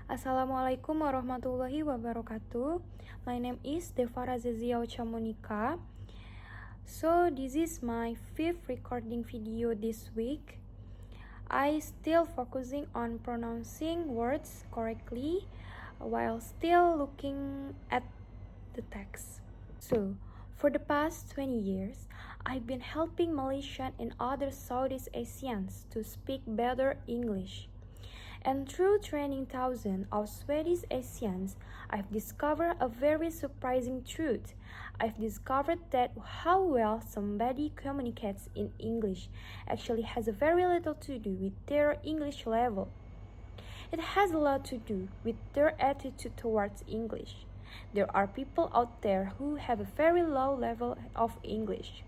Assalamualaikum warahmatullahi wabarakatuh. My name is Devara Zeziao Chamonika. So this is my 5th recording video this week. I still focusing on pronouncing words correctly while still looking at the text. So, for the past 20 years, I've been helping Malaysian and other Southeast Asians to speak better English. And through training thousands of Swedish Asians, I've discovered a very surprising truth. I've discovered that how well somebody communicates in English actually has very little to do with their English level. It has a lot to do with their attitude towards English. There are people out there who have a very low level of English,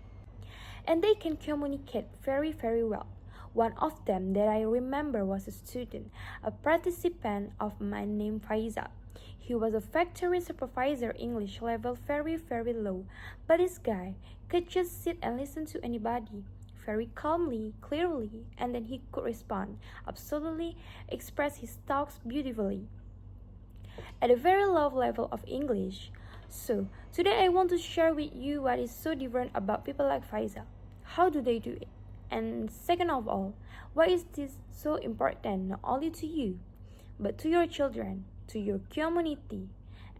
and they can communicate very well. One of them that I remember was a student, a participant of mine named Faiza. He was a factory supervisor, English level very low, but this guy could just sit and listen to anybody very calmly, clearly, and then he could respond, absolutely express his thoughts beautifully at a very low level of English. So, today I want to share with you what is so different about people like Faiza. How do they do it? And second of all, why is this so important not only to you, but to your children, to your community,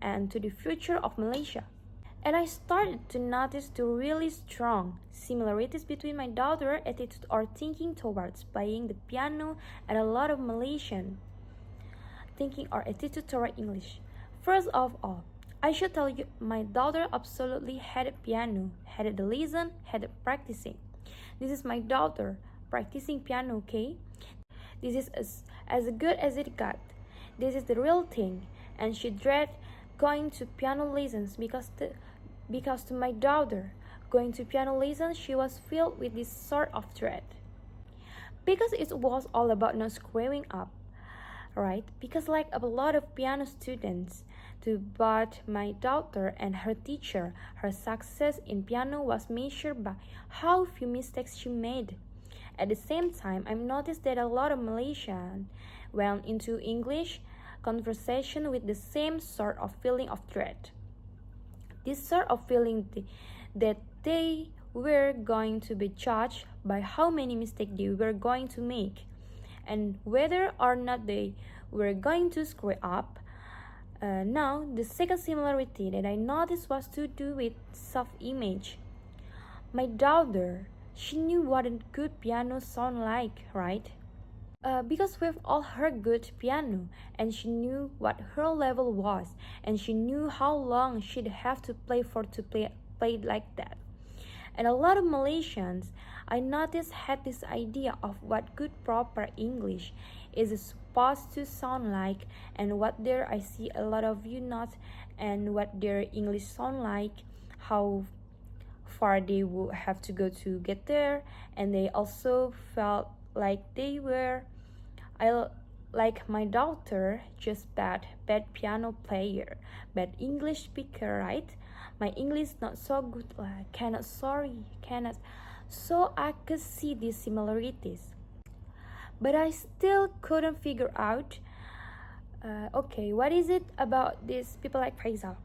and to the future of Malaysia? And I started to notice the really strong similarities between my daughter's attitude or thinking towards playing the piano and a lot of Malaysian thinking or attitude toward English. First of all, I should tell you my daughter absolutely hated piano, hated the lesson, hated practicing. This is my daughter practicing piano, okay? This is as good as it got. This is the real thing, and she dreaded going to piano lessons because to my daughter, going to piano lessons, she was filled with this sort of dread. Because it was all about not screwing up, right? Because like a lot of piano students, but my daughter and her teacher, her success in piano was measured by how few mistakes she made. At the same time, I noticed that a lot of Malaysians went into English conversation with the same sort of feeling of dread. This sort of feeling that they were going to be judged by how many mistakes they were going to make and whether or not they were going to screw up. Now, the second similarity that I noticed was to do with self-image. My daughter, she knew what a good piano sound like, right? Because we've all heard good piano, and she knew what her level was, and she knew how long she'd have to play to play like that. And a lot of Malaysians, I noticed, had this idea of what good proper English is supposed to sound like, and what there I see a lot of you not, and what their English sound like, how far they would have to go to get there, and they also felt like they were, like my daughter, just bad piano player, bad English speaker, right? My English not so good, cannot. So I could see these similarities, but I still couldn't figure out. Okay, what is it about these people like Faisal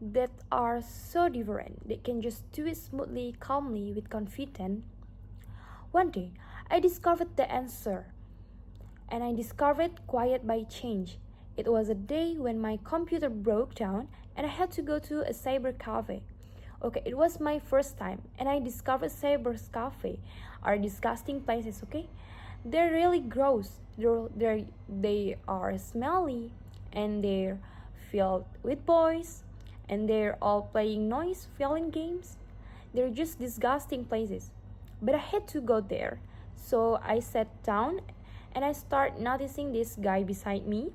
that are so different? They can just do it smoothly, calmly, with confidence. One day, I discovered the answer, and I discovered quiet by change. It was a day when my computer broke down and I had to go to a cyber cafe. Okay, it was my first time, and I discovered cyber cafe are disgusting places, okay? They're really gross. They are smelly, and they're filled with boys, and they're all playing noise-filling games. They're just disgusting places. But I had to go there. So I sat down and I started noticing this guy beside me,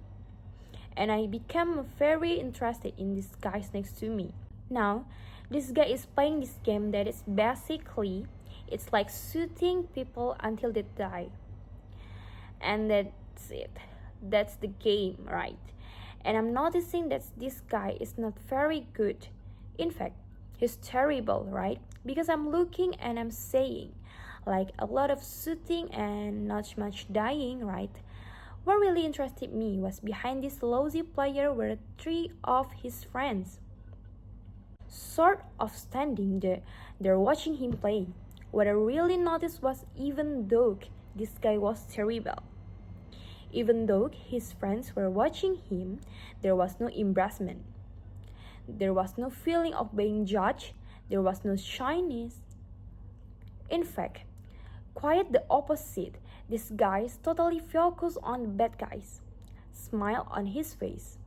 and I became very interested in this guy next to me. Now, this guy is playing this game that is basically, it's like shooting people until they die. And that's it. That's the game, right? And I'm noticing that this guy is not very good. In fact, he's terrible, right? Because I'm looking and I'm saying, like a lot of shooting and not much dying, right? What really interested me was behind this lousy player were three of his friends, sort of standing there watching him play. What I really noticed was even though this guy was terrible, even though his friends were watching him, there was no embarrassment. There was no feeling of being judged. There was no shyness. In fact, quite the opposite. This guy is totally focused on the bad guys. Smile on his face.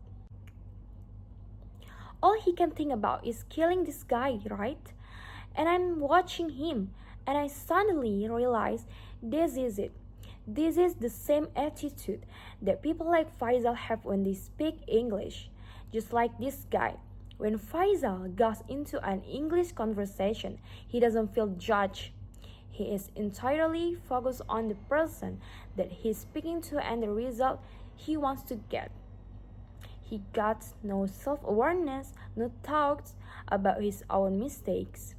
All he can think about is killing this guy, right? And I'm watching him, and I suddenly realize this is it. This is the same attitude that people like Faisal have when they speak English. Just like this guy. When Faisal goes into an English conversation, he doesn't feel judged. He is entirely focused on the person that he's speaking to and the result he wants to get. He got no self-awareness, no thoughts about his own mistakes.